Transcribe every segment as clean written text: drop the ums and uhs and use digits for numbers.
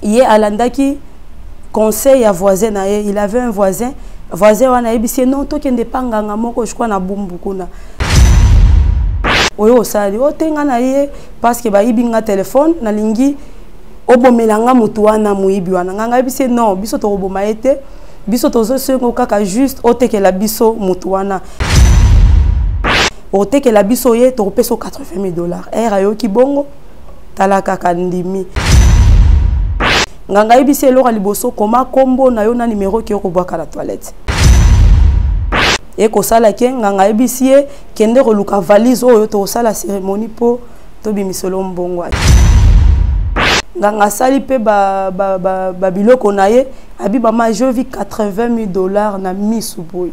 Yé alandaki conseil à voisin na ye, il avait un voisin wana yebisi non to kende panganga moko je crois na bumbukuna. Oyo osali otenga na ye parce que ba ibinga téléphone na lingi obomelanga mutu wana muibi wana nganga yebisi non biso to oboma ete biso to sengo kaka juste otekela biso mutu wana. Otekela biso ye to peso $80,000. Era yo kibongo talaka kandimi. Nganga yebisi eloko liboso koma kombo na yo na numéro ki yoko bwaka la toilette. Et ko sala ke nganga yebisi kende ko luka valise oyo to sala cérémonie po to bimisolo mbongo. Nganga sali pe ba biloko na ye abi ba majovi $80,000 na misuboy.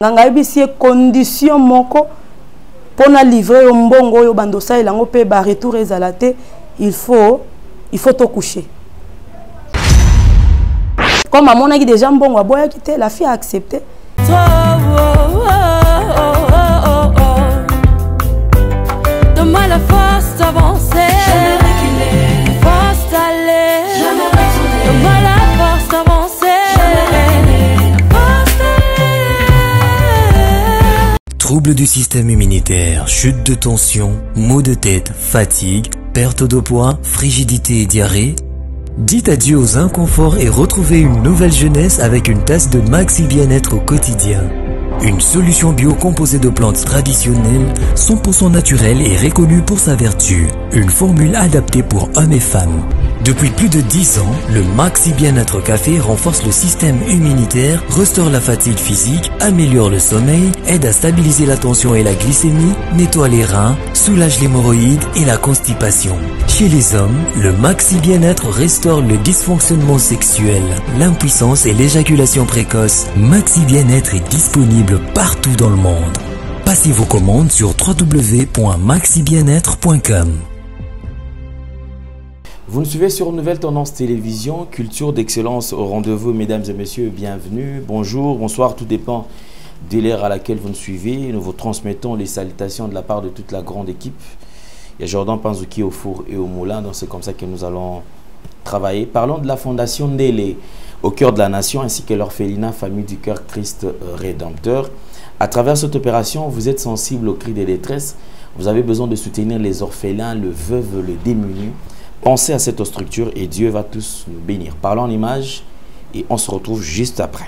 Nganga yebisi condition moko pona livrer yo mbongo oyo bandosa elango pe ba retour ezalate il faut te coucher. Comme maman a dit déjà bon à boire quitter, la fille a accepté. Donne-moi la force d'avancer, jamais reculer, force d'aller, jamais retourner. Donne-moi la force d'avancer, jamais reculer, force d'aller. Troubles du système immunitaire, chute de tension, maux de tête, fatigue, perte de poids, frigidité et diarrhée. Dites adieu aux inconforts et retrouvez une nouvelle jeunesse avec une tasse de Maxi Bien-être au quotidien. Une solution bio composée de plantes traditionnelles, 100% naturelle et reconnue pour sa vertu. Une formule adaptée pour hommes et femmes. Depuis plus de 10 ans, le Maxi Bien-être Café renforce le système immunitaire, restaure la fatigue physique, améliore le sommeil, aide à stabiliser la tension et la glycémie, nettoie les reins, soulage l'hémorroïde et la constipation. Chez les hommes, le Maxi Bien-être restaure le dysfonctionnement sexuel, l'impuissance et l'éjaculation précoce. Maxi Bien-être est disponible partout dans le monde. Passez vos commandes sur www.maxibienêtre.com. Vous nous suivez sur Nouvelle Tendance Télévision, culture d'excellence au rendez-vous, mesdames et messieurs, bienvenue, bonjour, bonsoir, tout dépend de l'ère à laquelle vous nous suivez. Nous vous transmettons les salutations de la part de toute la grande équipe. Il y a Jordan Panzouki au four et au moulin, donc c'est comme ça que nous allons travailler. Parlons de la Fondation Ndélé, au cœur de la nation, ainsi que l'orphelinat Famille du Cœur Christ Rédempteur. À travers cette opération, vous êtes sensible aux cris de détresse, vous avez besoin de soutenir les orphelins, le veuve, le démuni. Pensez à cette structure et Dieu va tous nous bénir. Parlons en images et on se retrouve juste après.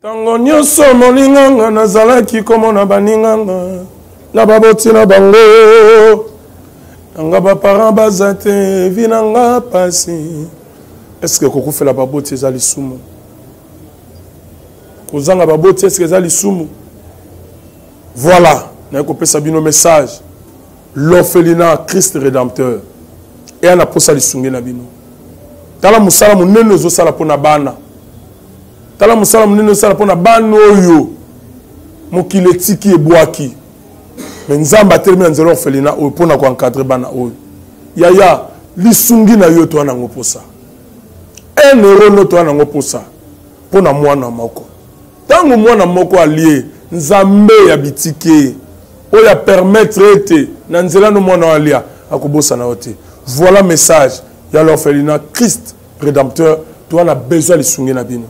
Tango nyonso molinganga nazalaki komona baninganga na baboti na bango nanga baparent baza te vinanga pasi. Est-ce que kokufela baboti ezali sumu? Kozanga baboti est-ce que ezali sumu? Voilà, na kopesa bino message. L'orphelinat Christ Rédempteur et ana posa lisungi na bino. Tala musala munene zo sala pona bana. Tala musala munene sala pona bana oyo mokile tiki ebwaki. Mais nzamba termine nzelo orphelinat oyo pona ko encadrer bana oyo. Yaya lisungi na yo to na ngoposa. €1 no to na ngoposa pona mwana moko. Tango mwana moko allié nzambe ya bitike oya permettre ete na nzela no mwana alia akobosa na ote. Voilà message ya l'orphelinat Christ Rédempteur. Tu as besoin de lisungi na bino.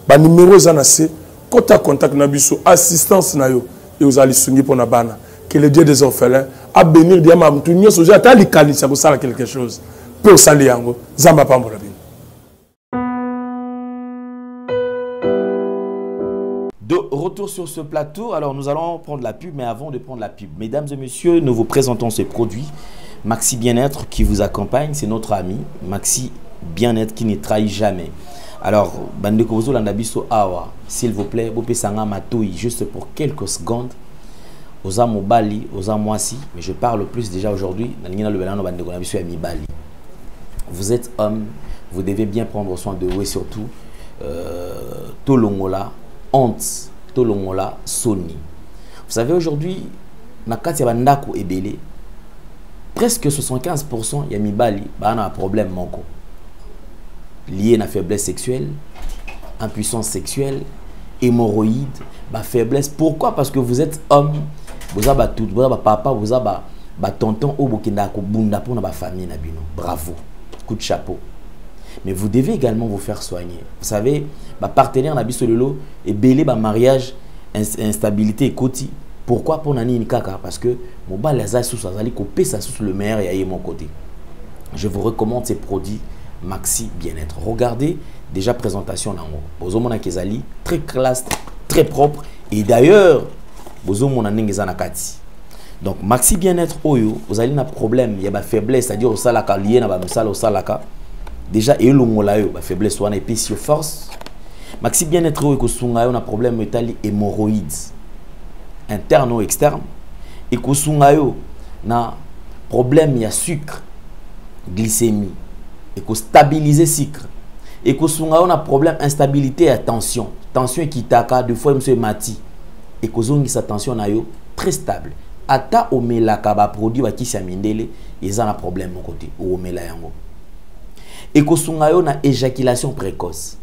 Ba numéro za na se kota contact na biso assistance na yo et aux lisungi pona bana. Que le Dieu des orphelins a bénir diama mtu nyoso ja ta likanisa ko sala quelque chose. Pour sali yango zamba pambola bino. De retour sur ce plateau, alors nous allons prendre la pub, mais avant de prendre la pub, mesdames et messieurs, nous vous présentons ce produit, Maxi Bien-être, qui vous accompagne, c'est notre ami, Maxi Bien-être qui ne trahit jamais. Alors, Bandeko Bozo Landabiso Awa, s'il vous plaît, Bopé Sanga Matoui, juste pour quelques secondes, Oza Mobali, Oza Moisi, mais je parle plus déjà aujourd'hui, vous êtes homme, vous devez bien prendre soin de vous et surtout, Tolongola, honte tolongola soni. Vous savez aujourd'hui nakati ya bandako ebele presque 75% ya mibali ba na problème moko lié na faiblesse sexuelle, impuissance sexuelle, hémorroïde, ba faiblesse. Pourquoi? Parce que vous êtes homme, vous avez tout, vous avez papa, vous avez ba tonton au bokenda ko bunda pour na famille na bino. Bravo. Coup de chapeau. Mais vous devez également vous faire soigner. Vous savez, ma partenaire na biso lelo et belé ba mariage instabilité koti. Pourquoi pour nani ni kaka? Parce que mon bal les sous azali ko pesa sous le meilleur et mon côté. Je vous recommande ces produits Maxi Bien-être. Regardez déjà présentation nango. Bozo mona kezali très classe, très propre et d'ailleurs bozo mona ngeza nakati. Donc Maxi Bien-être oyo, vous allez na problème, il y a ba faiblesse, c'est-à-dire au salaka lié na ba musala au salaka. Déjà et longola yo ba faiblesse wana et puis sur force. Maxi Bien-être oyo ko sunga yo na problème metali hémorroïdes interne ou externe et ko sunga yo na problème ya sucre, glycémie et ko stabiliser sucre et ko sunga yo na problème instabilité et tension qui taka deux fois monsieur mati et ko zongi sa tension na yo très stable. Ata omelaka ba produit ba kisi mindele eza na problème mon côté ou omela yango. Et kosunga yo na éjaculation précoce.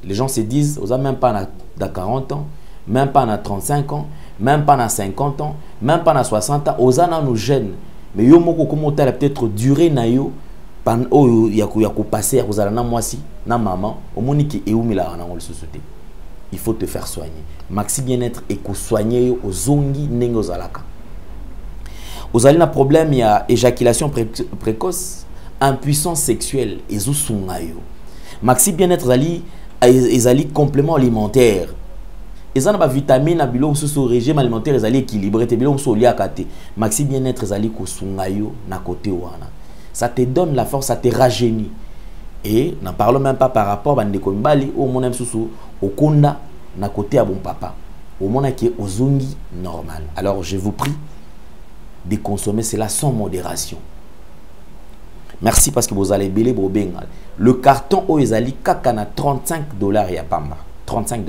Les gens se disent oza même pas na 40 ans, même pas na 35 ans, même pas na 50 ans, même pas na 60 ans, oza na nos jeunes. Mais yo moko comment peut-être durée na yo pan o ya ko passer kozala na mwasi na maman omoni ki eumila na ngol société. Il faut te faire soigner. Maxi Bien-être et ko soigner aux zongi ndenge ozalaka. Ozali na problème ya éjaculation précoce, impuissance sexuelle ezo sungayo. Maxi Bien-être ezali complément alimentaire. Ezana ba vitamine na bilo so régime alimentaire ezali équilibré te bilo so liaka te. Maxi Bien-être ezali ko sungayo na côté wana. Ça te donne la force, ça te rajeunit. Et n'en parlons même pas par rapport à Ndeko Mbali au mon susu au konda na côté à bon papa au monde qui est aux zungi normal. Alors je vous prie de consommer cela sans modération. Merci parce que vous allez belé bobenga. Le carton au ezali kakana $35 ya pamba. $35.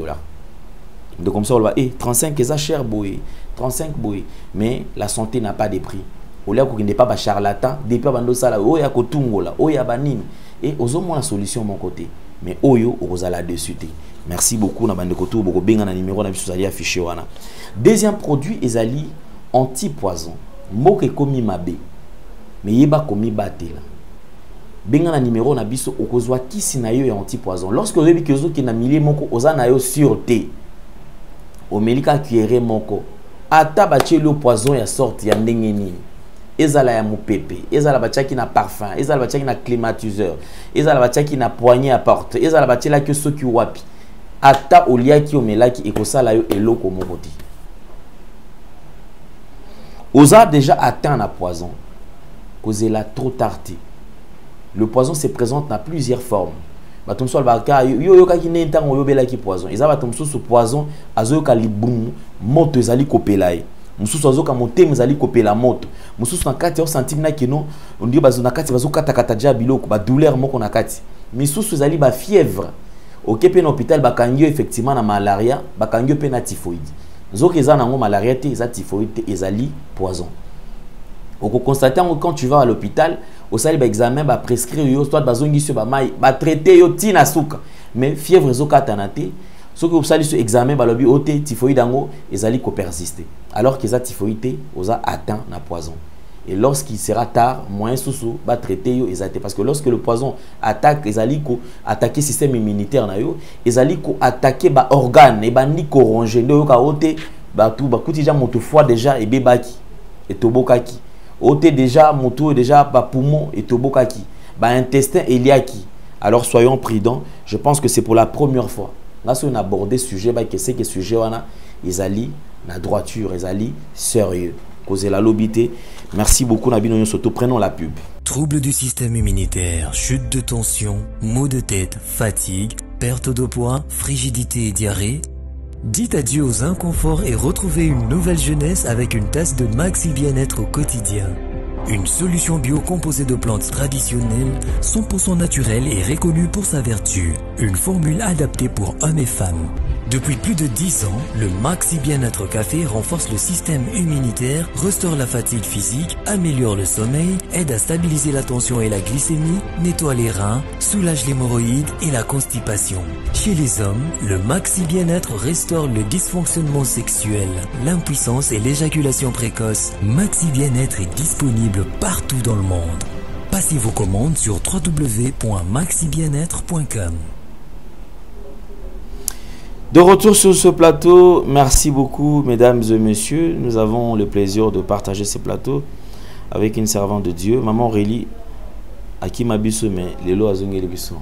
Donc comme ça on va 35 est cher boy. 35 boy. Mais la santé n'a pas de prix. Au lieu qu'on n'est pas charlatan, depuis bando sala o ya kotungola, o ya banini et aux hommes la solution mon côté. Mais oyo ozala dessus. Merci beaucoup na bande koto boko benga na numéro na biso ali affiché wana. Deuxième produit ezali anti-poison. Moke komi mabe. Mais yeba komi batela. Benga na numéro na biso okozwa kisi na yo ya anti-poison. Lorsque vous avez kezo ki na milier moko oza na yo sûreté. Omelika cuillère moko. Ata batie le poison ya sorte ya ndenge nini. Ezala ya mupepe, ezala bachaki na parfum, ezala bachaki na climatiseur, ezala bachaki na poignée à porte, ezala bachela que ceux qui wapi. Ata oliaki omelaki ekosala yo eloko mokoti. Oza déjà atteint na poison. Kozela trop tardé. Le poison se présente dans plusieurs formes. Batomso albaka yo yokaki ne ntango yo belaki poison. Ezala batomso ce poison azoyoka libum moto ezali kopelaye. Mususu azoka motema ezali kopela moto. Mususu na kati ya sentime na kino on dit bazo na kati bazo kata kata ja biloko ba douleur moko na kati. Misusu ezali ba fièvre. OK pe na hôpital bakangio effectivement na malaria, bakangio pe na typhoïde. Zoka eza nango malaria te eza typhoïde te ezali poison. Oko constater quand tu vas à l'hôpital, au sali ba examen ba prescrire yo soit bazongi sur ba mai, ba traiter yo tina suka. Mais fièvre zoka tanate ce que vous savez ce examen balobi ote typhoïde ango ezali ko persister alors que ça typhoïde oza atteint na poison et lorsqu'il sera tard moyen sous ba traiter yo ezate parce que lorsque le poison attaque ezali ko attaquer système immunitaire na yo ezali ko attaquer ba organe et ba ni ko ronger ndo yo ka ote ba tout ba kuti ja moto foie déjà et bebaki et tobokaki ote déjà moto déjà ba poumon et tobokaki ba intestin eliaki. Alors soyons prudents, je pense que c'est pour la première fois. Là, si on a abordé ce sujet, que c'est que sujet, ils allaient la droiture, ils allaient sérieux. Causer la lobité. Merci beaucoup, Nabino Soto. Prenons la pub. Troubles du système immunitaire, chute de tension, maux de tête, fatigue, perte de poids, frigidité et diarrhée. Dites adieu aux inconforts et retrouvez une nouvelle jeunesse avec une tasse de Maxi Bien-être au quotidien. Une solution bio composée de plantes traditionnelles, 100% naturelle et reconnue pour sa vertu. Une formule adaptée pour hommes et femmes. Depuis plus de 10 ans, le Maxi Bien-être Café renforce le système immunitaire, restaure la fatigue physique, améliore le sommeil, aide à stabiliser la tension et la glycémie, nettoie les reins, soulage l'hémorroïde et la constipation. Chez les hommes, le Maxi Bien-être restaure le dysfonctionnement sexuel, l'impuissance et l'éjaculation précoce. Maxi Bien-être est disponible partout dans le monde. Passez vos commandes sur www.maxibienêtre.com. De retour sur ce plateau, merci beaucoup mesdames et messieurs. Nous avons le plaisir de partager ce plateau avec une servante de Dieu, Maman Aurélie Akimabiso, mais Lelo Azongeli Biso.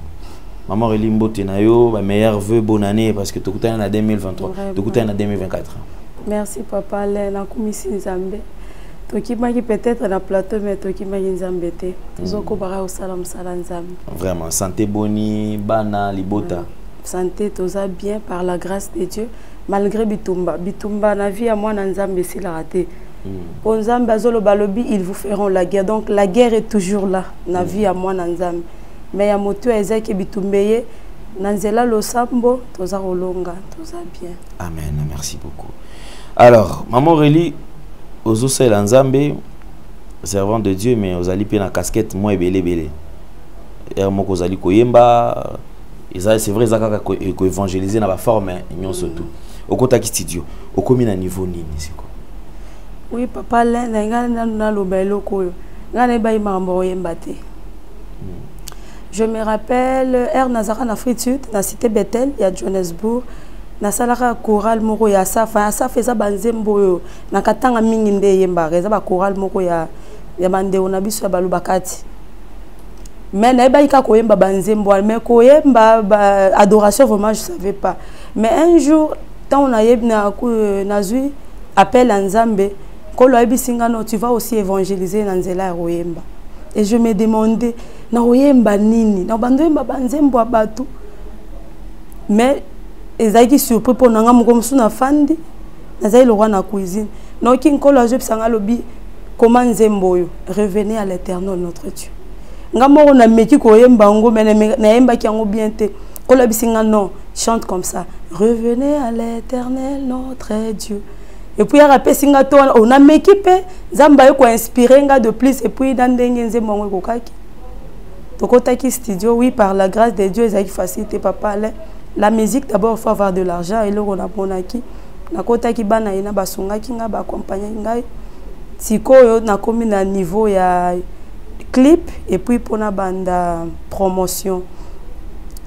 Maman Aurélie Mbotenayo, ma meilleure vœu, bonne année, parce que tu as en 2023, tu as en 2024. Merci papa, la commission Nzambe. Tu peut-être dans le plateau, mais tu as Nzambe. Tu as salam Nzambe. Vraiment, santé boni, bana, libota. Santé, tout ça bien par la grâce de Dieu, malgré Bitumba. Bitumba, na vie à moi, Nzambe, c'est la raté. Pour Nzambe, Azolo Balobi, ils vous feront la guerre. Donc la guerre est toujours là, na vie à moi, Nzambe. Mais il y a moto Ezek et Bitumbeye, Nanzela Losambo, tout ça Rolonga, tout ça bien. Amen, merci beaucoup. Alors, Maman Aurélie, aux Osel Nzambe, servant de Dieu, mais aux alipé na casquette, moi et belé. Et moi, aux ali koyemba. C'est vrai que évangéliser dans la forme, mais surtout. Au côté studio, au combien niveau nini c'est quoi? Oui, papa, je me rappelle, Nazara na Fritude, na cité Bethel, il y a Johannesburg, na salara choral moko ya safa feza banzembo na katanga mingi nde yemba reza ba choral moko ya bande ona biso ya balubakati. Mais na baika koyemba banzembo mais koyemba adoration vraiment je savais pas. Mais un jour tant on a yebna nazui appel à Nzambe kolo ebisingano tu vas aussi évangéliser na nzela ya koyemba. Et je me demandais na koyemba nini na bandoyemba banzembo abatu. Mais ezaki surpris pour nanga mukomusu na fandi nazai le roi na cuisine. Na kin kolo ajobisanga lobi comment nzembo yo revenez à l'Éternel notre Dieu. Ngamo na meki koyemba ngo mais na yemba ki ngo bien te kola bisinga non chante comme ça revenez à l'Éternel notre Dieu et puis rapé singa to on a meki pe zamba yo ko inspirer nga de plus et puis dans ndenge nzembo ngo kokaki to kotaki studio oui par la grâce de Dieu ezaki facilité papa la musique d'abord il faut avoir de l'argent et là on a bonaki na kotaki bana ina basunga ki nga ba accompagner ngai sikoyo na komi na niveau ya clip et puis pour na banda promotion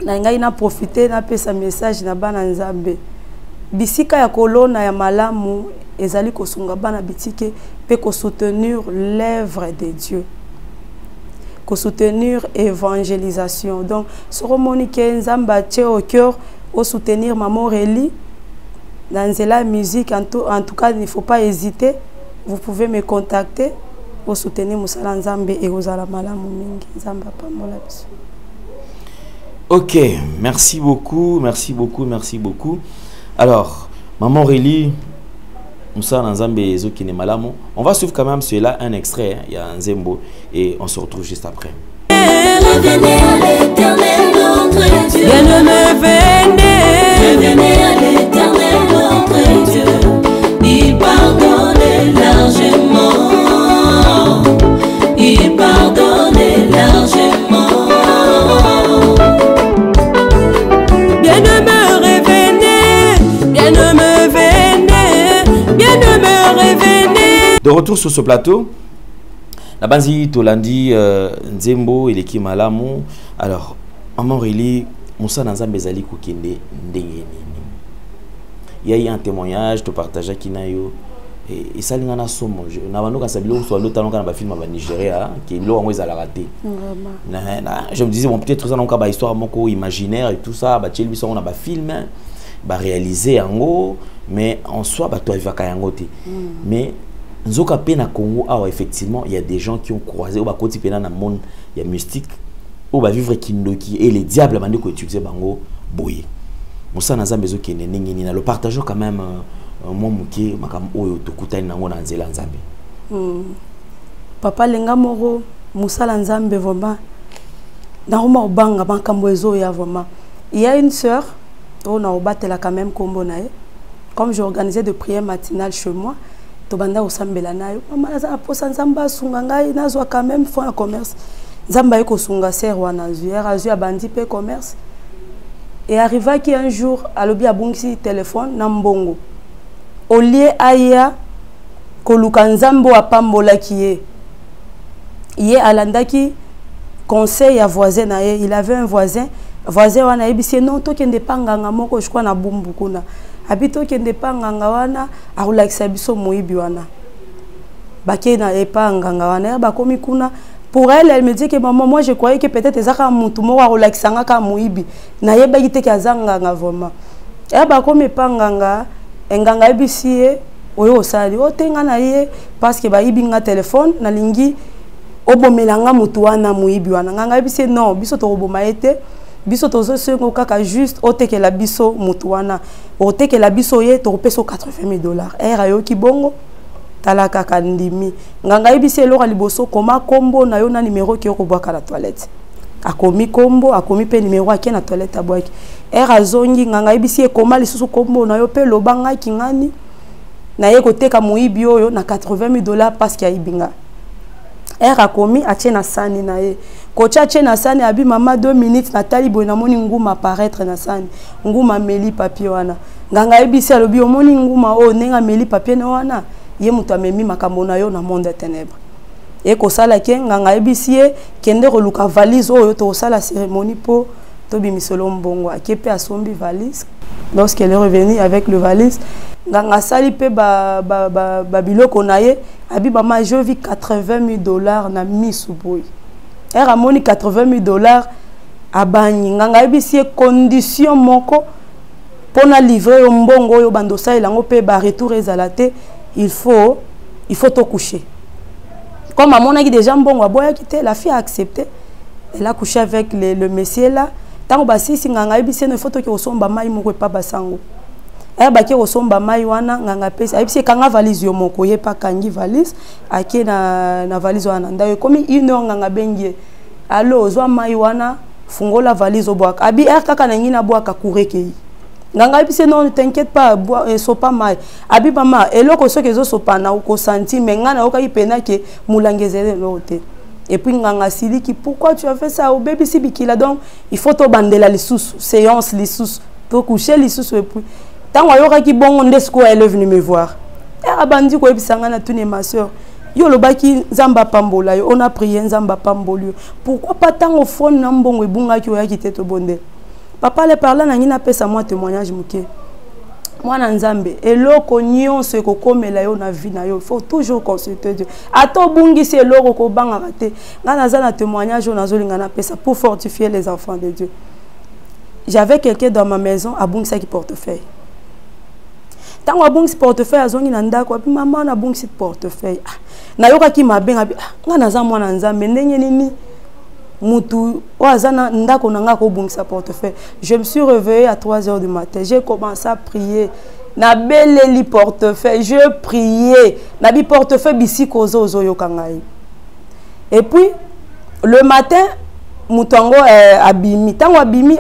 na ngai na profiter na pesa message na bana Nzambe bisika ya kolona ya malamu ezali kosunga bana bitike pe ko soutenir l'œuvre de Dieu ko soutenir évangélisation donc soromonique Nzamba tche au cœur au soutenir Maman Aurélie dans la musique en tout cas il ne faut pas hésiter vous pouvez me contacter pour soutenir Moussala Nzambe et Ozala Malamu Mingi Nzamba Pamola biso. Ok, merci beaucoup, merci beaucoup, merci beaucoup. Alors, Maman Aurélie, Moussala Nzambe et Zokine Malamu, on va suivre quand même celui-là, un extrait, il y a un Zembo, et on se retrouve juste après. Revenez à l'Éternel notre Dieu. Bien-aimé, revenez à l'Éternel notre Dieu. Il pardonne largement. Il pardonne largement. Bien-aimé, revenez. Bien-aimé, venez. Bien-aimé, revenez. De retour sur ce plateau, la Banzi Tolandi Nzembo et l'équipe Malamu. Alors, Maman Aurélie, Moussa Nzambe Zali Kokende Ndenge. Il y a eu un témoignage, tu partages qui n'a eu. Et ça, il y a un somme. Film à Nigeria qui est là, raté. Je me disais, bon, peut-être ça, on a une histoire imaginaire et tout ça. On a un film réalisé en haut, mais en soi, tu vas à mais Nzoka Pena Congo, effectivement, il y a des gens qui ont croisé au côté dans le monde, il y a mystique, où va vivre Kindoki et les diables qui ont utilisé Bango Boye. Moussa Nzambe Zoki le partageons quand même. Papa lenga moro Moussala Nzambe vraiment na roma obanga bankambo ezo ya vraiment il y a une sœur on a obatté la quand même combo nae. Comme j'ai organisé de prières matinales chez moi, tobanda osambela nayo. Maman na posa nzamba sunga ngai nazwa quand même fond en commerce. Nzamba yeko sunga ser wana azu ya bandi pe commerce. Et arriva qui un jour à l'obi abungisi téléphone na mbongo. Au lieu aya koluka nzambo apambola kiye. Yé alandaki conseil à voisin nae, il avait un voisin wana ebisi non to kende panganga moko je crois na bumbu kuna. Habito kende panganga wana arulakisa biso moyibi wana. Bake na epanganga wana ba komi kuna. Pour elle me dit que maman, moi je croyais que peut-être ezaka mutu moko arulakisanga ka moyibi. Na yeba gite kazanga vraiment. E ba komi panganga enganga ebisi oyo osali otenga na ye parce que ba ibinga téléphone na lingi obomelanga mutu wana moyibi wana nganga ebisi non biso to oboma ete biso tozo sengo kaka juste otekela biso mutu wana otekela biso ye to peso $80,000 era yo kibongo tala kaka ndimi nganga ebisi elora liboso koma kombo na yo na numéro ki ko bwaka la toilette akomi kombo akomi pe numéro aki na toilette abwaki era zongi nganga ebisi koma lisusu kombo na yo pe lobanga kingani na ye koteka moyibi oyo na $80,000 parce qu'il y a ibinga era komi atie na sani na ye kocha atie na sani abi mama 2 minutes na tali boy na moni nguma apparaître na sani nguma meli papier wana nganga ebisi alobi omoni nguma o nenga meli papier na wana ye mutu amemi makambo na yo na monde de ténèbres e kosala ke nganga ebisi ye kende koluka valise oyo to sala cérémonie po to bimisolo mbongo akepe asombi valise lorsqu'elle est revenue avec le valise nganga sali pe ba biloko na ye abi mama je vis $80,000 na misu boy era moni $80,000 abani nganga ebisi condition moko pona livrer mbongo yo bandosa elango pe ba retour ezalate il faut te coucher comme maman a dit déjà mbongo aboya quitté la fille a accepté elle a couché avec le monsieur là tango basi nganga ebisi no photo ki osomba mai moko pa basango ba ki osomba mai wana nganga pesa ebisi kanga valise yo moko ye pa kangi valise ake na valise wana ndayo komi ino nganga bengie allo ozwa mai wana fungola valise obwaka abi kaka na ngina bwaka kurekei nganga ebisi non t'inquiète pas sopa mai abi mama eloko soki ezo sopa na ko senti mais ngana okaki pena ke mulangezele lote et puis nganga siliki pourquoi tu as fait ça au bébé si bikila donc il faut to bandela les sous séance les sous to coucher les sous et puis tant ayoka ki bongo ndesko elle est venue me voir era bandi ko ebisanga na tune ma sœur yo lobaki nzamba pambola yo on a prié nzamba pamboli pourquoi pas tant au fond na mbongo ebunga ki oyaki te to bonde papa le parla na ngina pesa moi témoignage muke mwana nzambe eloko nyonso ekokomela yo na vie na yo faut toujours consulter Dieu ato bungisi eloko ko banga te ngana za na témoignage on azolinga na pesa pour fortifier les enfants de Dieu. J'avais quelqu'un dans ma maison à bungisa qui portefeuille tango bungisi portefeuille azongi na ndako abi mama na bungisi portefeuille na yoka ki mabenga ngana za mwana nzambe ndenge nini mutu oazana ndako nanga ko bungisa portefeuille. Je me suis réveillée à 3 h du matin, j'ai commencé à prier na beleli portefeuille, je priais na bi portefeuille bisi kozo zo yokangai. Et puis le matin mutango abimi tango abimi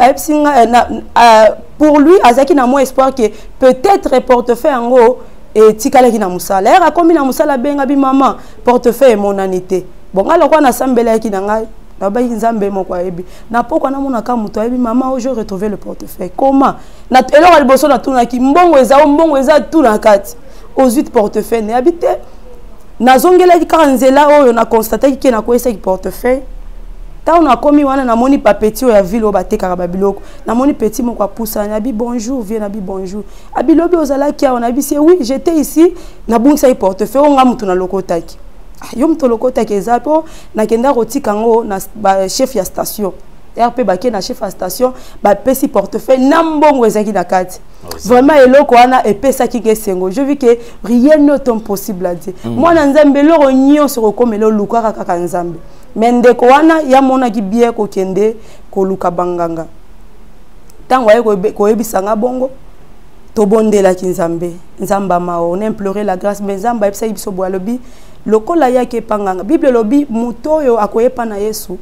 pour lui azaki na mo espoir que peut-être portefeuille ango et tikala ki na musala era komi na musala benga bi maman portefeuille mon anité bon ngalo kwa na sambela ki na ngai na ba nzambe moko ayebi na poko na mona ka muto ayebi maman j'ai retrouvé le portefeuille comment na eloko liboso na tuna ki mbongo eza tout na kati aux 8 portefeuille ne habité na zongela ki kanzela oyo na constater ki na ko esa ki portefeuille ta on a komi wana na moni papeti ya ville obateka ba biloko na moni petit moko apusa na bi bonjour viens na bi bonjour abi lobi ozala ki on a bi c'est oui j'étais ici na bungisa i portefeuille on nga mutu na lokotaki yo mutu lokotaki ezapo na kenda rotika ngo na chef ya station RP bake na chef ya station ba pesi portefeuille na mbongo ezaki na kati vraiment eloko wana epesa ki kesengo je vis que rien n'est impossible à dire moi na nzambe loro nyonso ko komelo lukaka kaka nzambe mendeko wana ya mona ki bie ko kende ko luka banganga tango aye ko ebisanga bongo to bondela ki nzamba mao on implorer la grâce mais nzamba epsa biso bwalobi lokola yake panganga bible lobi mutoyo akoyepa na Yesu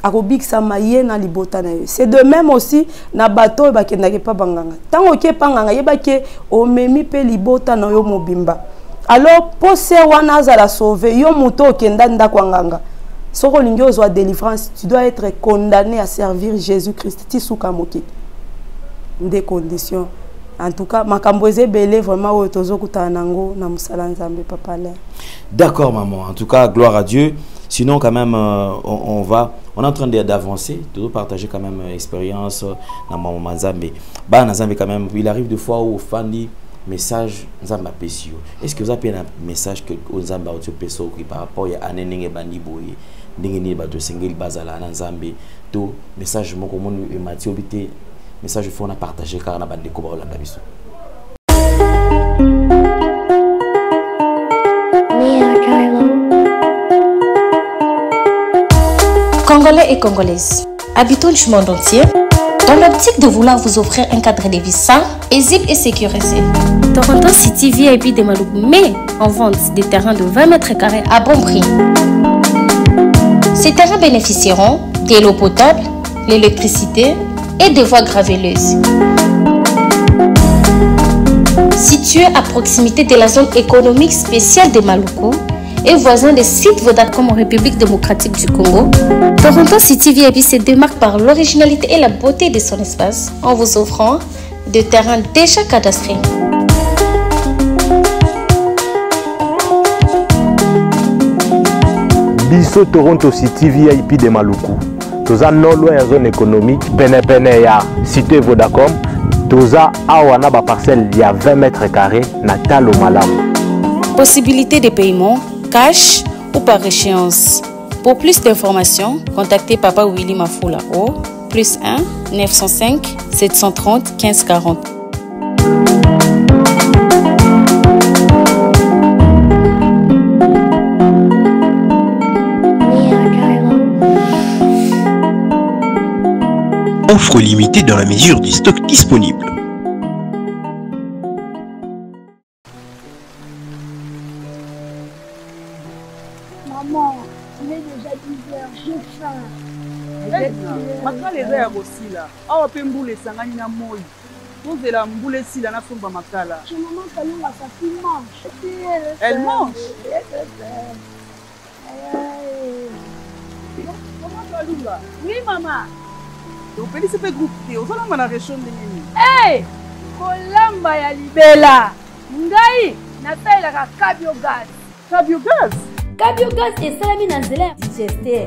akobikisa maye na libota na yo. C'est de même aussi na bateau bakendake pa banganga. Tango ke panganga yebake omemi pe libota na yo mobimba. Alors pour se wana azala sauver yo muto okenda ndako nganga. Soko lingi ozwa délivrance, tu dois être condamné à servir Jésus-Christ tisuka moki. Des conditions. En tout cas, makambo ezebele vraiment otozo kutanango na musala nzambe papa là. D'accord maman. En tout cas, gloire à Dieu. Sinon quand même on est en train d'avancer, de partager quand même expérience dans maman nzambe. Ba nzambe quand même, il arrive des fois où fandi message nzambe apesio. Est-ce que vous avez un message que nzambe a peso par rapport à anenenge bandi boye ndenge ni ba to sengeli bazala na nzambe to message moko monu e matio bité message faut na partager car na bande ko ba olanda biso. Congolais et Congolaises, habitants du monde entier, dans l'optique de vouloir vous offrir un cadre de vie sain, paisible et sécurisé, Toronto City VIP de Maluku met en vente des terrains de 20 mètres carrés à bon prix. Ces terrains bénéficieront de l'eau potable, l'électricité et des voies gravelleuses. Situé à proximité de la zone économique spéciale de Maluku, et voisin des sites Vodacom en République démocratique du Congo, Toronto City VIP se démarque par l'originalité et la beauté de son espace en vous offrant des terrains déjà cadastrés. Biso Toronto City VIP de Maluku. Toza non loin en zone économique, pene ya cité Vodacom. Toza awana ba parcelle il y a 20 mètres carrés na talo malamu. Possibilité de paiement cash ou par échéance. Pour plus d'informations, contactez Papa Willy Mafoula au +1 905 730 1540. Offre limitée dans la mesure du stock disponible. Maman, il est déjà 10h, j'ai faim. Makala eza ya kosila awa mpe mbula esangani na moi tozela mbula esila na somba makala. Maman Kalunga, sa fille mange. Elle mange. Maman Kalunga. Oui maman. opelisi mpe groupe te ozolamba na région ndenge nini? Hey, kolamba ya libela ngai nasalelaka cabiogaz. Cabiogaz? Cabiogaz esalami na nzela ya digester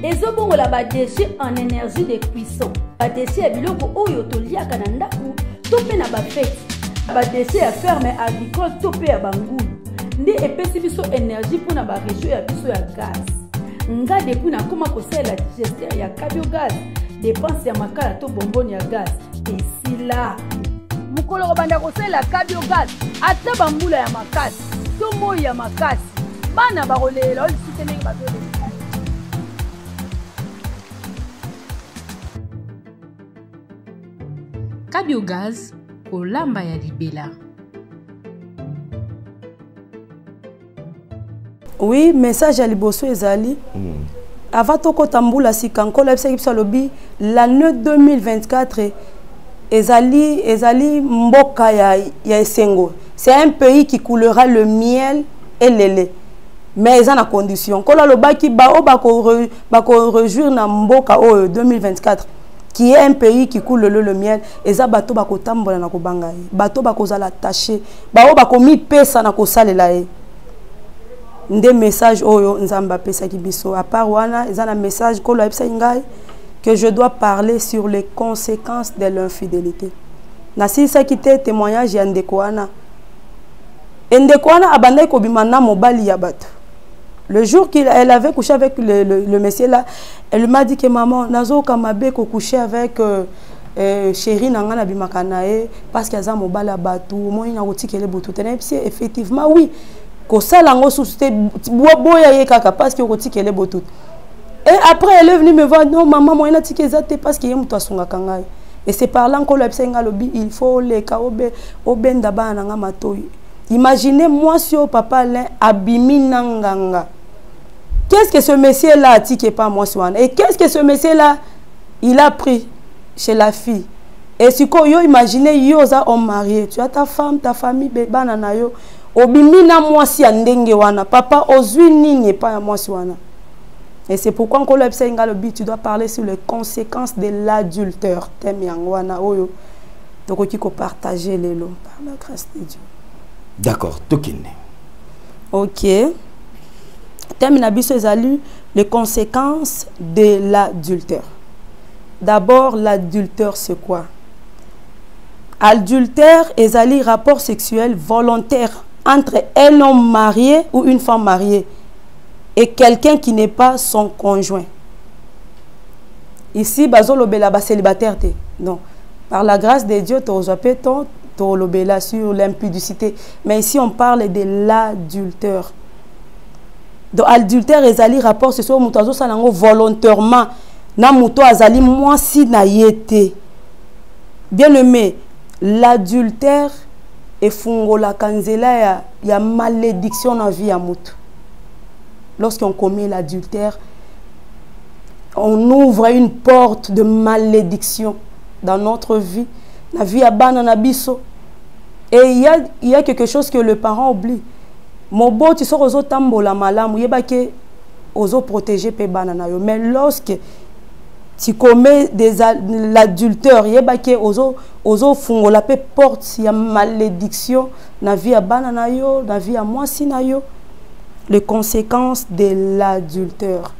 ezobongola badeshe en énergie de cuisson, badeshe ya biloko oyo toliaka na ndako to mpe na bafete, badeshe ya ferme agricole to mpe ya bangulu nde epesi biso énergie mpona baregio ya biso ya gaz. Nga depuis nakoma kosalela digester ya cabiogaz, dépense ya makala to bomboni ya gaz esila. Mukolo kobanda kosalela cabiogaz ata bambula ya makasi to moi ya makasi bana bakolela olisite ndenge bazolela. Cabiogaz kolamba ya libela. Oui, message à liboso ezali. Avant toko tambula sikankola ebisa lobi l'année 2024 ezali mboka ya esengo. C'est un pays qui coulera le miel et le lait. Mais ils ont la condition. Kola lobaki bako rejoindre na mboka 2024 qui est un pays qui coule le miel, et ça bateau bako tambola na kobanga. Bateau bako zala attaché. Bako mi pesa na kosalela e. Des messages oyo nzamba pesa kibiso. À part wana, ils ont un message kola epsa ingai que je dois parler sur les conséquences de l'infidélité. Na si ça qui était témoignage ya ndekwana. Ndekwana abandai kobimana mobali ya bato. Le jour qu'elle avait couché avec le monsieur là, elle m'a dit que maman, nazo kamabe ko coucher avec chérie nanga na bimakanae parce qu'elle a mobali ya bato, moi ina kotikele boto. Effectivement oui. Ko sala ngo susute boya ye kaka parce que kotikele boto. Et après elle est venue me voir, non maman moi ina tikezate parce que yemuto asunga kangai. Et c'est parlant que le lobi il faut les kaobe obenda bana nga matoi. Imaginez moi si au papa l'un abimi nanganga qu'est-ce que ce monsieur-là a dit qui n'est pas moi Swan? Et qu'est-ce que ce monsieur-là, il a pris chez la fille? Et si vous imaginez, yo za homme marié, tu as ta femme, ta famille, bébé nana yo, obimina moi si andenge wana, papa ozui nini pas moi Swan. Et c'est pourquoi on tu dois parler sur les conséquences de l'adultère. Thème yangwana oyo. Donc il faut partager les lots par la grâce de Dieu. D'accord, Tokine. Ok. Thème nabiso ezali les conséquences de l'adultère. D'abord, l'adultère c'est quoi? Adultère ezali rapport sexuel volontaire entre un homme marié ou une femme mariée et quelqu'un qui n'est pas son conjoint. Ici, bazolo bela ba célibataire te. Non. Par la grâce de Dieu, tu as sur l'impudicité. Mais ici, on parle de l'adultère. Donc, adultère, ezali rapport, c'est soit mutazo salango volontairement. Na muto azali moi si na yete. Bien aimé, l'adultère est fungola kanzela ya malédiction na vie à mutu. Lorsqu'on commet l'adultère, on ouvre une porte de malédiction dans notre vie, la vie à bananabiso. Et il y a quelque chose que le parent oublie. Mobo tu sors aux tambola malam, yebake ozo protéger pe banana yo. Mais lorsque tu commets l'adultère, yebake ozo fungola pe porte ya malédiction na vie à banana yo, na vie à mwasi na yo. Les conséquences de l'adultère.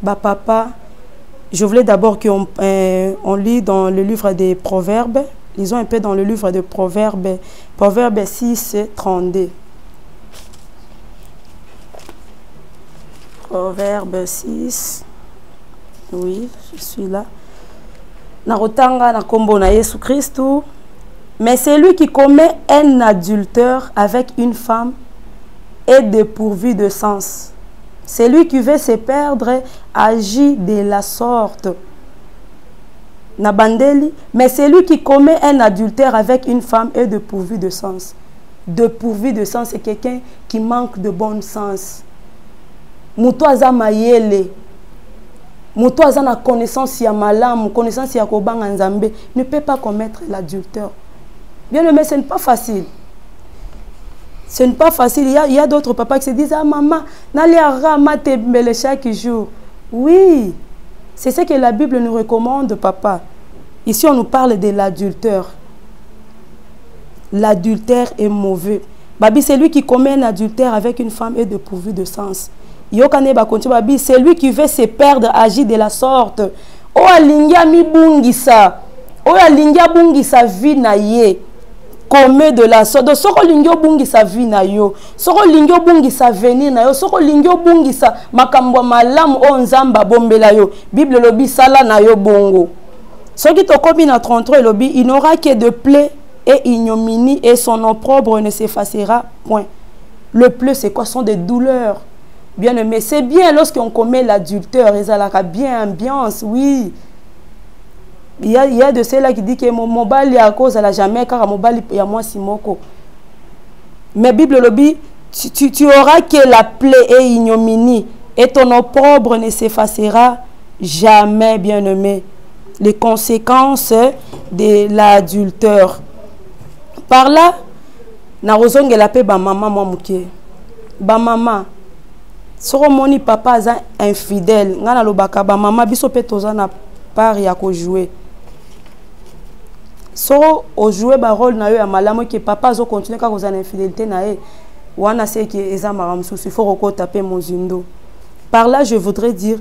Bah papa, je voulais d'abord qu'on lit dans le livre des Proverbes. Lisons un peu dans le livre des Proverbes. Proverbes 6, 32. Proverbes 6. Oui, je suis là. Narotanga na kombo na Yesu Christ. Mais c'est lui qui commet un adultère avec une femme est dépourvu de sens. Celui qui veut se perdre agit de la sorte. Nabandeli, mais celui qui commet un adultère avec une femme est dépourvu de sens. Dépourvu de sens, c'est quelqu'un qui manque de bon sens. Mutoaza mayele. Mutoaza na connaissance ya malam, connaissance ya kobanga nzambe, ne peut pas commettre l'adultère. Bien aimé, ce n'est pas facile. Ce n'est pas facile. Il y a d'autres papas qui se disent, ah maman, n'allez à chaque jour. Oui, c'est ce que la Bible nous recommande, papa. Ici, on nous parle de l'adultère. L'adultère est mauvais. Babi, c'est lui qui commet un adultère avec une femme est dépourvu de sens. C'est lui qui veut se perdre, agit de la sorte. Oh, alingia mi bungisa. Oh, alingia bungisa vi na ye. Commet de la sorte. Soko lingyo bungisa vi na yo. Soko lingyo bungisa veni na yo. Soko lingyo bungisa makambo malamu o nzamba bombela yo. Bible lobi sala na yo bongo. Soki to komi na 33 lobi, il n'aura que de plaies et ignominie et son opprobre ne s'effacera point. Le pleu c'est quoi? Ce sont des douleurs. Bien aimé, c'est bien lorsqu'on commet l'adultère, ils ont bien ambiance, oui. Il y a de ceux-là qui disent que mon mobile est à cause de la jamais, car mon mobile est à moi simoko. Mais Bible le dit, tu auras que la plaie et ignominie, et ton opprobre ne s'effacera jamais, bien aimé. Les conséquences de l'adultère. Par là, na rozonge la paix ba maman moi muke. Ba maman. Soro moni papa aza infidèle. Ngana lobaka ba maman biso pe toza na part ya ko jouer. Soro o jouer ba rôle na yo ya malamu ke papa zo continuer ka koza na infidélité na ye. Wana se ki eza maramsu il faut rekota pe mozindo. Par là je voudrais dire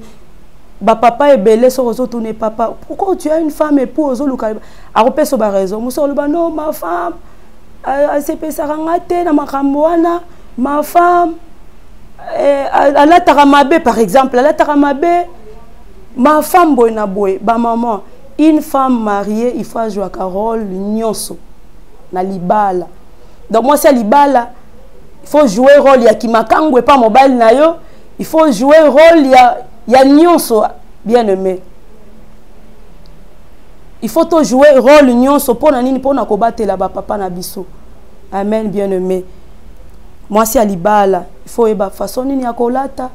ba papa est belé soro zo tourner papa. Pourquoi tu as une femme épouse zo luka a repé so ba raison. Muso loba non ma femme a se pe sarangate na makambo wana ma femme à la Taramabe par exemple, à la Taramabe, ma femme boy, ba maman, une femme mariée, il faut jouer à Carole, nyonso, na libala. Donc moi c'est libala, il faut jouer rôle ya kimakangwe pas mobile na yo, il faut jouer rôle ya nyonso, bien aimé. Il faut tout jouer rôle nyonso pour na nini pour na kobate la ba papa na biso. Amen, bien aimé. Moi c'est à libala, il faut eba façon nini ya kolata.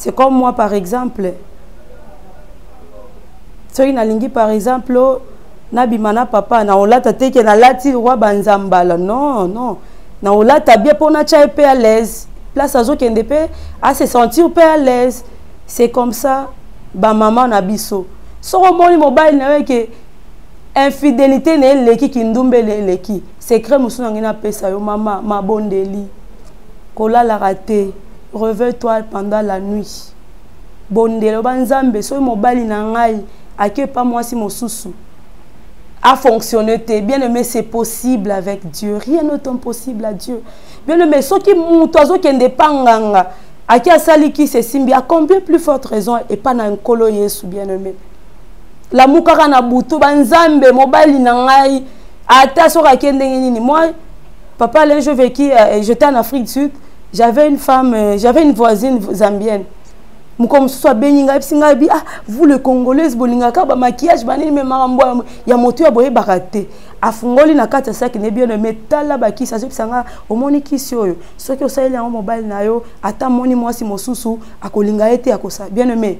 C'est comme moi, par exemple. Soki nalingi, par exemple, nabimana papa, na olata teke na lati roi banzambala. Non, non. Na olata bien pour na tcha peu à l'aise. Place à zo kende pe à se sentir peu à l'aise. C'est comme ça, ba maman na biso. Soro moni mobile na que infidélité ne leki kindumbe leki. Secret musu ngina pesa yo mama ma bondeli. Kola la raté. Réveille-toi pendant la nuit. Bondelo banzambe so mobile na ngai ake pas moi si mosusu. A fonctionné, bien aimé, c'est possible avec Dieu. Rien n'est impossible à Dieu. Bien aimé, ceux qui montent, ceux qui ne dépendent pas, à qui a sali qui se simbi, à combien plus forte raison et pas dans un colo yesu, bien aimé. La moukara na boutou, banzambe, mobile nangai, ata sora kende nini. Moi, papa, là, je vécu, j'étais en Afrique du Sud, j'avais une femme, j'avais une voisine zambienne. Comme soit beninga bi ah vous le congolais bolinga ka ba maquillage banini me marambo ya moto ya boye barate afungoli na kata saki ne bien le métal ba ki sa sanga omoni kisi oyo soki osali en mobile na yo ata moni mwasi mosusu akolinga ete akosa bien aimé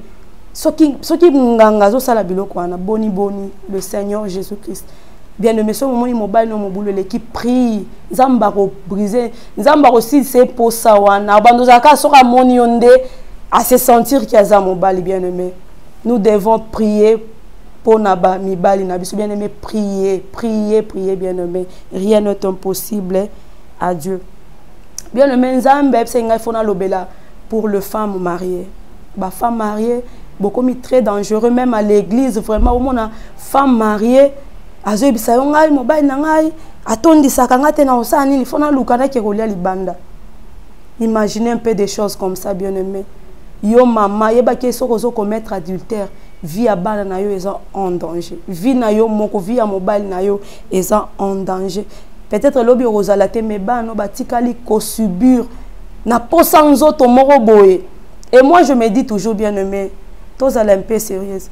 soki nganga zo sala biloko wana boni le Seigneur Jésus-Christ bien aimé so moni mobile no mobulo l'équipe prie nzamba ko briser nzamba aussi c'est pour ça wana bando zaka soka moni onde à se sentir qu'il y a un mobile bien aimé. Nous devons prier pour Naba Mibali Nabiso bien aimé, prier bien aimé. Rien n'est impossible à Dieu. Bien aimé, Nzambe c'est nga fona lobela pour le femme mariée. Ba femme mariée beaucoup mis très dangereux même à l'église vraiment au monde femme mariée azo bisa ngai mobile na ngai atondi sakanga te na osani ni fona lukana ke kolia libanda. Imaginez un peu des choses comme ça bien aimé. Yo mama yeba ke soko commettre adultère vie à bana na yo eza en danger vie na yo moko vie à mobile na yo eza en danger peut-être lobi rozalate me bano batikali ko subir na posa nzoto moko boye et moi je me dis toujours bien aimé tous à un peu sérieuse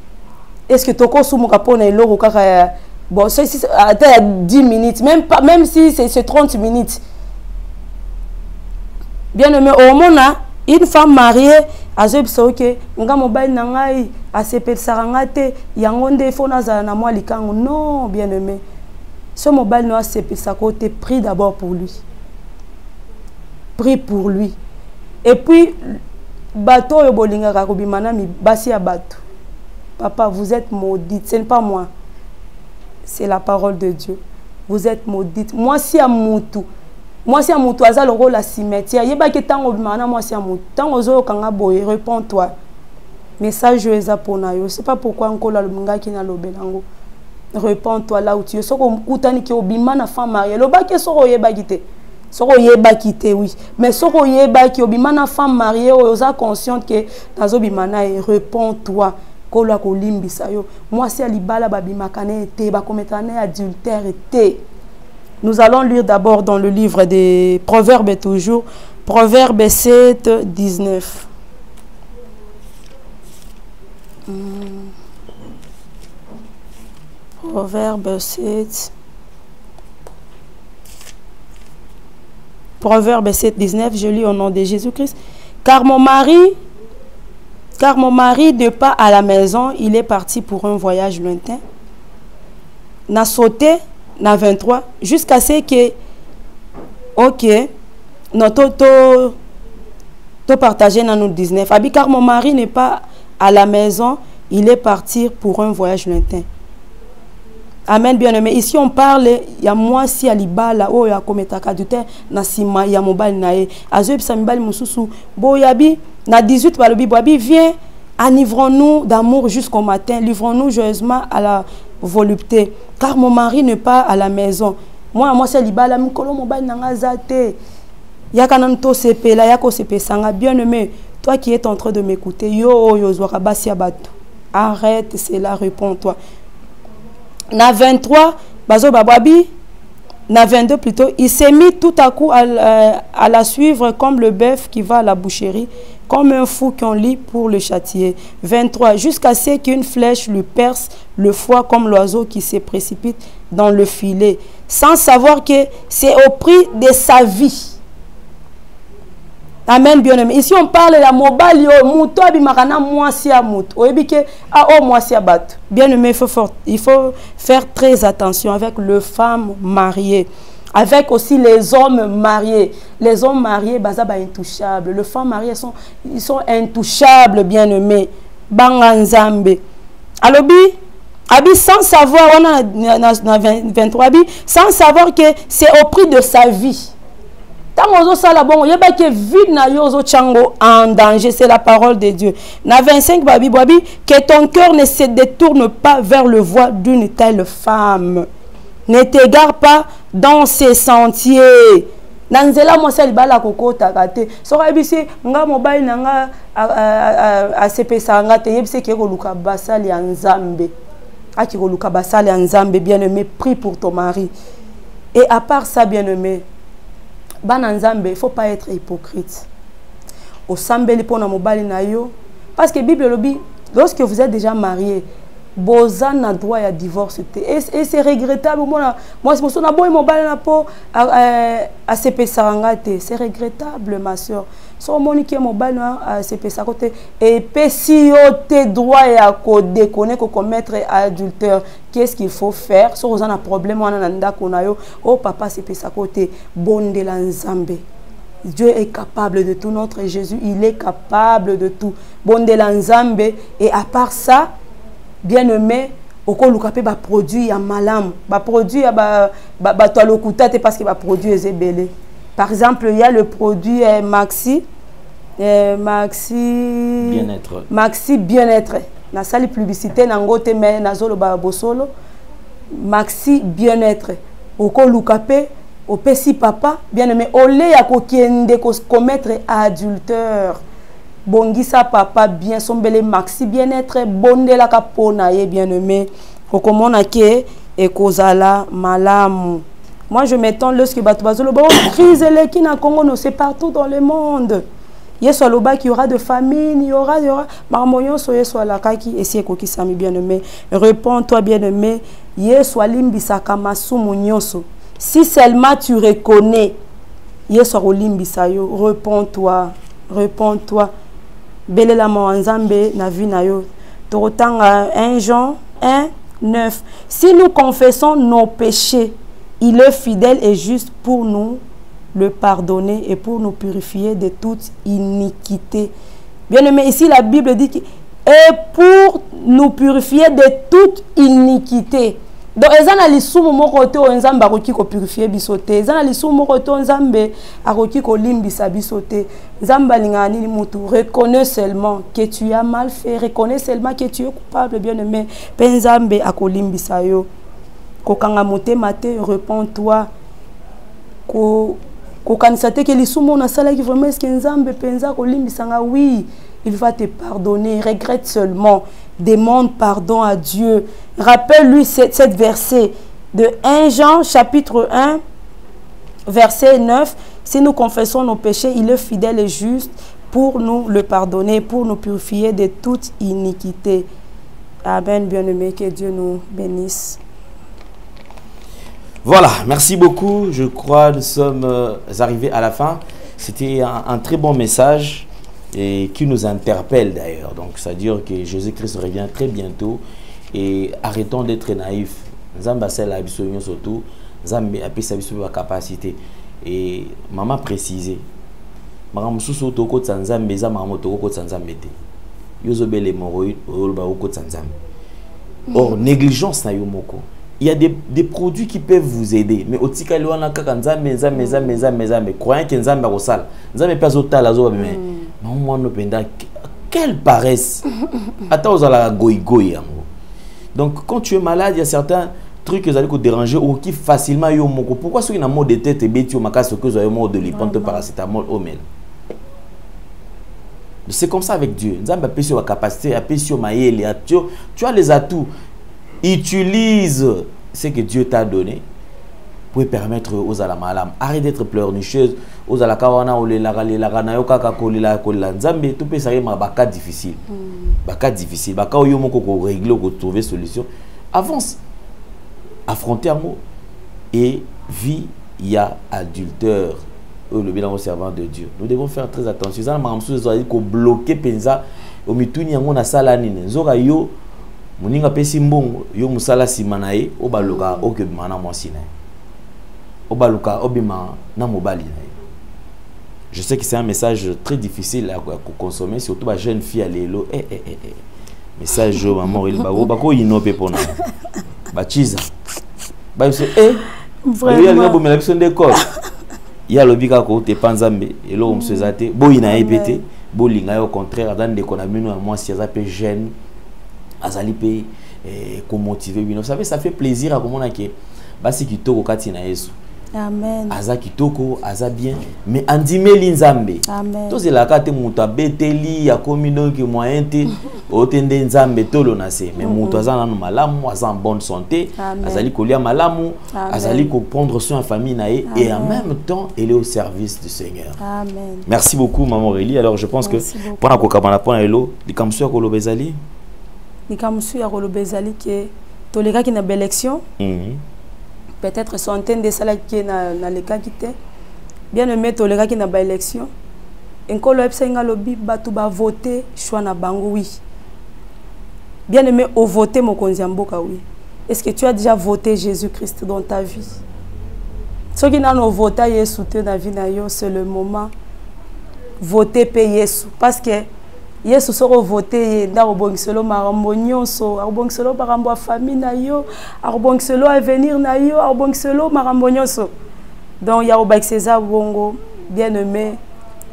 est-ce que toko sumuka pona eloko kaka bon c'est à 10 minutes même si c'est 30 minutes bien aimé au mona une femme mariée azo bisoke nga mobile na ngai asepel sarangate yangonde fona za na moi likango non bien aimé ce mobile no asepel sa côté prie d'abord pour lui prie pour lui et puis bateau yo bolinga ka kobimana mi basi ya bateau papa vous êtes maudite ce n'est pas moi c'est la parole de Dieu vous êtes maudite moi si à mutu moi si à mon toisa le rôle à cimetière yeba que tant au mana moi si à mon tant aux autres kanga boy réponds-toi message eza pona yo c'est pas pourquoi encore la lunga qui na lobelango réponds-toi là où tu es soko kutani ki obima na femme mariée lo ba ke soko yeba kité oui mais soko yeba ki obima na femme mariée oza consciente que nazo bimana réponds-toi kola ko limbisa yo moi si alibala babimakane te ba commettre adultère te. Nous allons lire d'abord dans le livre des Proverbes toujours, Proverbes 7, 19. Proverbes 7. Proverbes 7, 19, je lis au nom de Jésus-Christ. Car mon mari de pas à la maison, il est parti pour un voyage lointain. N'a sauté na 23 jusqu'à ce que ok notre partager dans nous 19 abi car mon mari n'est pas à la maison il est parti pour un voyage lointain. Amen bien aimé ici on parle il y a moi si alibala o ya kometaka du temps na sima ya mobile nae azo bisa mibali mususu boyabi na 18 balobi boyabi viens enivrons-nous d'amour jusqu'au matin livrons-nous joyeusement à la volupté car mon mari n'est pas à la maison. Moi c'est libala mikolo mobile nanga zate. Yaka nanto sepela yako sepesanga bien aimé. Toi qui es en train de m'écouter, yo zwaka basia bato. Arrête cela, réponds-toi. Na 23 bazo bababi na 22 plutôt, il s'est mis tout à coup à la suivre comme le bœuf qui va à la boucherie, comme un fou qu'on lit pour le châtier. 23. Jusqu'à ce qu'une flèche lui perce le foie comme l'oiseau qui se précipite dans le filet, sans savoir que c'est au prix de sa vie. Amen, bien aimé. Ici, on parle de la mobile, mouto, abimakana, moisi à mouto. Oebike, moisi à bat. Bien aimé, il faut faire très attention avec les femmes mariées. Avec aussi les hommes mariés. Les hommes mariés, bazaba intouchables. Les femmes mariées, ils sont intouchables, bien aimés. Banganzambe. Alobi, abi sans savoir, on a 23 abi, sans savoir que c'est au prix de sa vie. En danger, c'est la parole de Dieu. Na 25 babi babi, que ton cœur ne se détourne pas vers le voie d'une telle femme. Ne t'égare pas dans ses sentiers. Nanzela mosel bala kokota kate. Sora bisi nga mobile nanga a sepesa nga te yebise ke koluka basali ya Nzambe. Aki koluka basali ya Nzambe, bien-aimé, prie pour ton mari. Et à part ça, bien-aimé, Bananzambe, il ne faut pas être hypocrite. Au sambeli pona mobali na yo, parce que Bible lobi, lorsque vous êtes déjà marié, bozan na droit à divorce et c'est regrettable. Moi c'est mon na boy mobali na po a CP sarangate, c'est regrettable ma soeur. So monique mobali na CP sakote et si yo te droit à ko déconner ko commettre adultère, qu'est-ce qu'il faut faire? So vous en a problème wana nanda kona yo, oh papa CP sakote bonde la Nzambe. Dieu est capable de tout, notre Jésus, il est capable de tout. Bonde la Nzambe, et à part ça, bien aimé, oko lukape ba produit ya malam, ba produit ya ba toalokuta te parce que ba produit ezebele. Par exemple, il y a le produit Maxi bien-être. Maxi bien-être. Na sali publicité na ngote mais na zolo ba bosolo. Maxi bien-être. Oko lukape au pesi papa, bien aimé, olé ya kokiende ko commettre adultère. Bongisa papa bien sombele maxi bien-être bonde la kapona ye bien aimé. Kokomona ke e kozala malamu. Moi je m'étonne lorsque batubazolo ba crise le qui na Congo no c'est partout dans le monde. Yeso loba qui y aura de famine, il y aura marmoyon so yeso la kaki et si koki sami bien aimé. Réponds-toi bien aimé, yeso limbisa kamasumu nyoso. Si seulement tu reconnais, réponds-toi, réponds-toi. Bele la Nzambe na vie na yo. Torotanga 1 Jean 1, 9. Si nous confessons nos péchés, il est fidèle et juste pour nous le pardonner et pour nous purifier de toute iniquité. Bien aimé, ici la Bible dit que et pour nous purifier de toute iniquité. Donc, ezana lisumu moko te Nzambe akoki ko purifier bisote. Ezana lisumu moko te Nzambe akoki ko limbisa bisote. Nzambe lingani mutu, reconnais seulement que tu as mal fait, reconnais seulement que tu es coupable, bien-aimé. Nzambe akolimbisa yo. Ko kanga motema te, réponds-toi. Ko kanisa te ke lisumu na sala ki vraiment est-ce que Nzambe penza ko limbisa nga oui. Il va te pardonner. Regrette seulement. Demande pardon à Dieu. Rappelle-lui cette verset de 1 Jean chapitre 1 verset 9. Si nous confessons nos péchés, il est fidèle et juste pour nous le pardonner, pour nous purifier de toute iniquité. Amen, bien-aimé, que Dieu nous bénisse. Voilà, merci beaucoup. Je crois que nous sommes arrivés à la fin. C'était un très bon message. Et qui nous interpelle d'ailleurs. Donc, c'est-à-dire que Jésus-Christ revient très bientôt et arrêtons d'être naïfs. Nzambe a abisonyo surtout, Nzambe a pris sa capacité. Et maman précisé, maman mususu toko tsanzambe za maman toko tsanzambe te. Yozo bele moroid olba oko tsanzambe. Or négligence na yomoko. Il y a des produits qui peuvent vous aider, mais au tika loana kaka nzambe croyant que nzambe a sala. Nzambe pas otala zo mais maman no penda quelle paresse. Attends aux ala goy amour. Donc quand tu es malade, il y a certains trucs que vous allez vous déranger ou qui facilement yo moko. Pourquoi ceux qui na mot de tête et bêtio makaso que vous avez mot de lipante paracétamol omel. C'est comme ça avec Dieu. Nzambe a pris sur la capacité, a pris sur maïel, tu as les atouts. Utilise ce que Dieu t'a donné pour permettre aux alamalam. Arrête d'être pleurnicheuse. Aux alakawana ou les lagana yoka kakolila kolila nzambe tout peut s'arriver ma baka difficile. Baka difficile. Baka oyomo ko régler ko trouver solution. Avance. Affronter un mot et vie il y a adultère. le bilan au servant de Dieu. Nous devons faire très attention. Ça m'a dit qu'on bloquer penza au mituni yango na sala nini. Nzoka yo muninga pesi mbongo yo musala simanae o baloka o ke mana mwasina. O baloka obima na mobali. Je sais que c'est un message très difficile à consommer, surtout les jeunes filles à l'élo. Message maman il ba ko inope pona. Ba chiza. Ba se il y a le bika ko te panzambe et là on se zate bo ina epete bo linga au contraire dans des konamino moi si ça peut jeune azali pe ko motiver vous savez ça fait plaisir à comment que basi kitoko kati na Yesu. Amen. Aza kitoko, aza bien, mais andimeli nzambe. Amen. To c'est la carte muta beteli ya komino ki moyen te otende nzambe tolo na se, mais muta aza na malamu, aza en bonne santé, azali kolia malamu, azali ko prendre soin de famille nae et en même temps elle est au service du Seigneur. Amen. Merci beaucoup maman Aurélie. Alors je pense que pendant ko kabana pona elo, likamso ya kolobezali. Likamso ya kolobezali ke toleka ki na élection. Peut-être centaines de salles qui na le cas qui était bien aimé to le cas qui na ba élection enkolo epsenga lobi batu ba voter choix na bango oui bien aimé au voter mokonzi mboka oui. Est-ce que tu as déjà voté Jésus-Christ dans ta vie? Ceux qui n'ont voté Yesu te na vie na yo, c'est le moment voter pe Yesu parce que Yesu soro voté nda obongiselo marambo nyonso obongiselo marambo famille na yo obongiselo avenir na yo obongiselo marambo nyonso donc ya obakiseza bongo bien aimé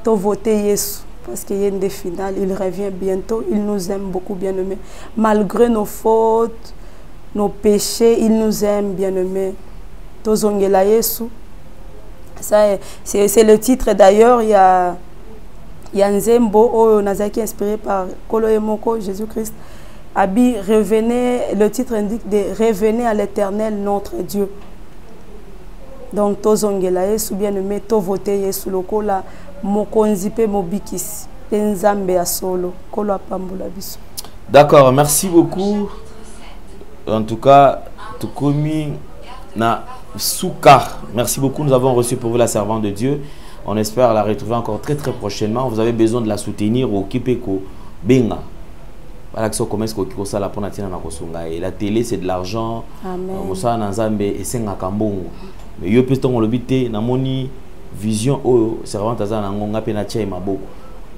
to voter Yesu parce qu'il y a une des finales il revient bientôt il nous aime beaucoup bien aimé malgré nos fautes nos péchés il nous aime bien aimé to zongela Yesu ça c'est le titre d'ailleurs il y a Nzembo oh nazaki inspiré par Kolo Emoko Jésus-Christ Abi revenez le titre indique de revenez à l'Éternel notre Dieu donc tozongela Yesu bien aimé to voter Yesu lokola mokonzi pe mobikisi Nzambe ya solo Kolo apambola biso. D'accord, merci beaucoup. En tout cas tukomi na Soukar. Merci beaucoup, nous avons reçu pour vous la servante de Dieu. On espère la retrouver encore très prochainement. Vous avez besoin de la soutenir au Kipeko Benga. Voilà que ça commence au sala pour natina na kosunga et la télé c'est de l'argent. Amen. Mosa na Nzambe et senga kambongo. Mais yo peston on lobité na moni vision o servante za na ngonga pe na tchai maboko.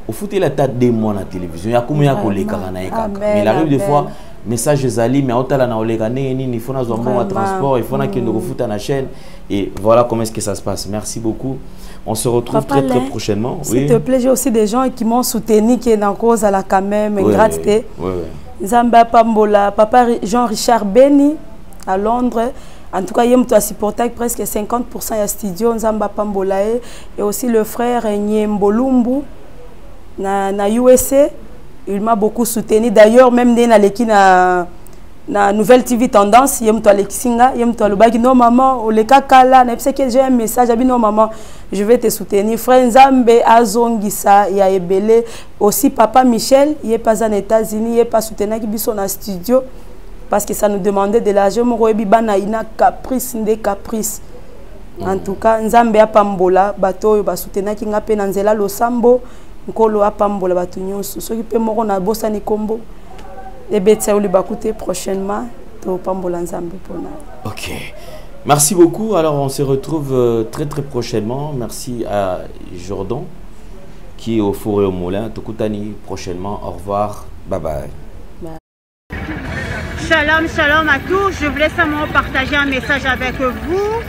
Au foot il a tas de mois na télévision. Ya kumu ya koleka na ekaka. Mais il arrive des fois message zali mais otala na oleka nini il faut na zo bon transport, il faut na kendo ko foot na chaîne et voilà comment est-ce que ça se passe. Merci beaucoup. On se retrouve très prochainement. S'il te plaît, j'ai aussi des gens qui m'ont soutenu, qui est dans cause à la quand même, gratité. Zamba Pambola, papa Jean-Richard Beni à Londres. En tout cas, il y a supporté presque 50% de studio Zamba Pambola et aussi le frère Nyembolumbu na USA. Il m'a beaucoup soutenu. D'ailleurs, même dans l'équipe na Nouvelle TV Tendance, yem to Alexinga, yem to Lubaki, non maman, o le kakala, na pse que j'ai un message, abi non maman, je vais te soutenir. Frère Nzambe azongisa ya ebele, aussi papa Michel, il est pas en États-Unis, il est pas soutenu qui biso na studio parce que ça nous demandait de l'argent, mo rebi bana ina caprice ndé caprice. En tout cas, Nzambe apambola, bato yo ba soutenu ki ngape na nzela losambo, nkolo apambola batu nyonso. Soki pe moko na bosa ni kombo. Et prochainement. Ok. Merci beaucoup. Alors on se retrouve très prochainement. Merci à Jordan qui est au four et au moulin. Tokutani prochainement. Au revoir. Bye bye. Shalom, shalom à tous. Je voulais simplement partager un message avec vous.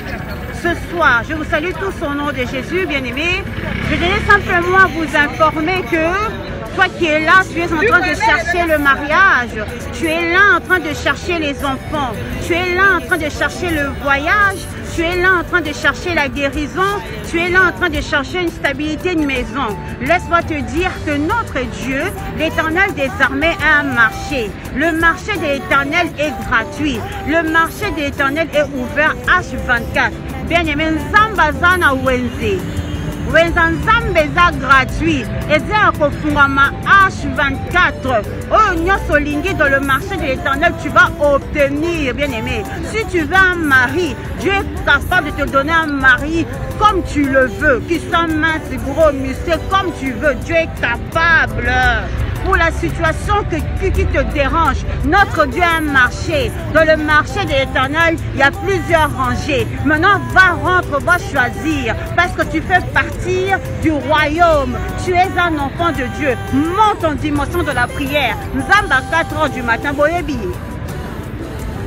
Ce soir, je vous salue tous au nom de Jésus, bien-aimés. Je voulais simplement vous informer que toi qui es là, tu es en train de chercher le mariage, tu es là en train de chercher les enfants, tu es là en train de chercher le voyage, tu es là en train de chercher la guérison, tu es là en train de chercher une stabilité de maison. Laisse-moi te dire que notre Dieu, l'Éternel des armées, a un marché. Le marché de l'Éternel est gratuit. Le marché de l'Éternel est ouvert H24. Bien-aimé, Nzamba Zana Wenze. wenzanzambe eza gratuit eza ya kofungama H24 oyo nyonso olingi dans le marché de l'éternel tu vas obtenir bien aimé. Si tu veux un mari, Dieu est capable de te donner un mari comme tu le veux, qui soit mince, gros, musclé, comme tu veux. Dieu est capable. Pour la situation qui te dérange, notre Dieu a un marché. Dans le marché de l'éternel, il y a plusieurs rangées. Maintenant, va choisir. Parce que tu fais partie du royaume. Tu es un enfant de Dieu. Monte en dimension de la prière. Nous sommes à 4 heures du matin.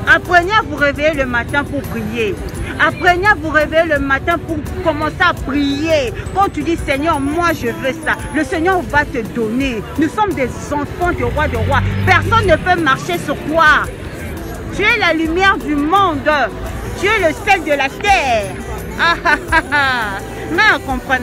Apprenez à vous réveiller le matin pour prier. Apprenez à vous réveiller le matin pour commencer à prier. Quand tu dis Seigneur, moi je veux ça, le Seigneur va te donner. Nous sommes des enfants du roi de roi. Personne ne peut marcher sur toi. Tu es la lumière du monde. Tu es le sel de la terre. Mais on comprend,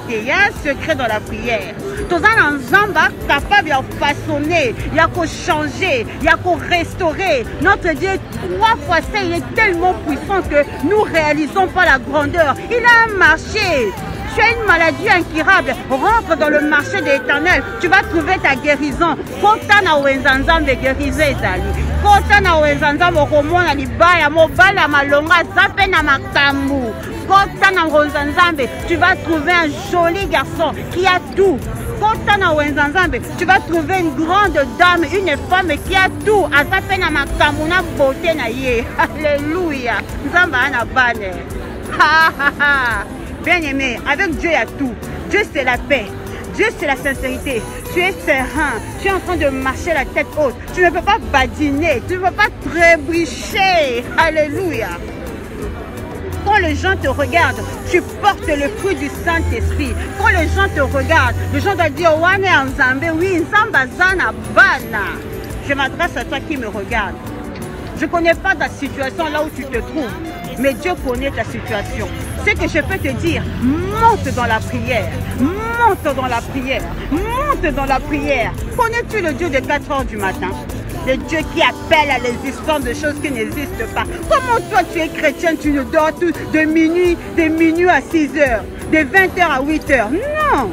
il y a un secret dans la prière. Tous les gens capable de façonner, il y a qu'à changer, il y a qu'à restaurer. Notre Dieu, 3 fois ça, il est tellement puissant que nous ne réalisons pas la grandeur. Il a un marché. Tu as une maladie incurable, rentre dans le marché de l'éternel, tu vas trouver ta guérison. Kotana wenzanzambe guérison ezali. Kotana wenzanzambe okomona libaya mobala malonga zape na makambu. Kotana wenzanzambe, tu vas trouver un joli garçon qui a tout. Kotana wenzanzambe, tu vas trouver une grande dame, une femme qui a tout. Azape na makambu na beauté na ye. Alléluia. Nzamba ana bane. Ha ha ha. Bien-aimé, avec Dieu il y a tout. Dieu c'est la paix. Dieu c'est la sincérité. Tu es serein. Tu es en train de marcher la tête haute. Tu ne peux pas badiner. Tu ne peux pas trébucher. Alléluia. Quand les gens te regardent, tu portes le fruit du Saint-Esprit. Quand les gens te regardent, les gens doivent dire Wane Nzambe, oui, Nzamba Zana Bana. Je m'adresse à toi qui me regarde. Je ne connais pas ta situation là où tu te trouves, mais Dieu connaît ta situation. Ce que je peux te dire, monte dans la prière, monte dans la prière, monte dans la prière. Connais-tu le Dieu de 4 heures du matin? Le Dieu qui appelle à l'existence de choses qui n'existent pas. Comment toi tu es chrétien, tu ne dors tout de minuit à 6 heures, de 20 heures à 8 heures? Non!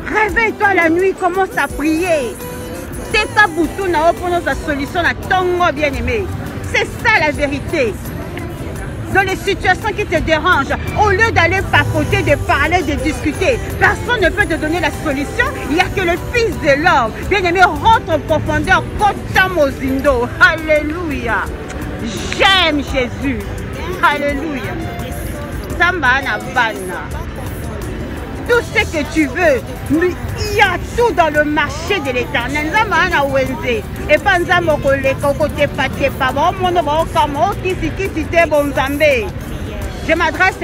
Réveille-toi la nuit, commence à prier. C'est pas bouton na pour notre solution à tongo bien-aimé. C'est ça la vérité. Dans les situations qui te dérangent, au lieu d'aller papoter, de parler, de discuter, personne ne peut te donner la solution. Il n'y a que le Fils de l'homme. Bien-aimé, rentre en profondeur. Kotamozindo. Alléluia. J'aime Jésus. Alléluia. Samba na bana. Tout ce que tu veux, il y a tout dans le marché de l'éternel. Et pas je m'adresse